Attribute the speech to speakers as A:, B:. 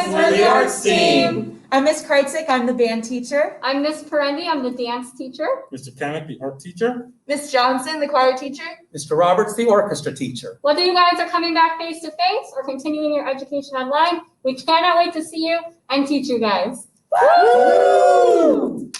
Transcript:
A: guys, we're the arts team.
B: I'm Miss Kreitzik, I'm the band teacher.
C: I'm Miss Perendi, I'm the dance teacher.
D: Mr. Cammock, the art teacher.
B: Miss Johnson, the choir teacher.
A: Mr. Roberts, the orchestra teacher.
C: Whether you guys are coming back face to face or continuing your education online, we cannot wait to see you and teach you guys.
B: Woo!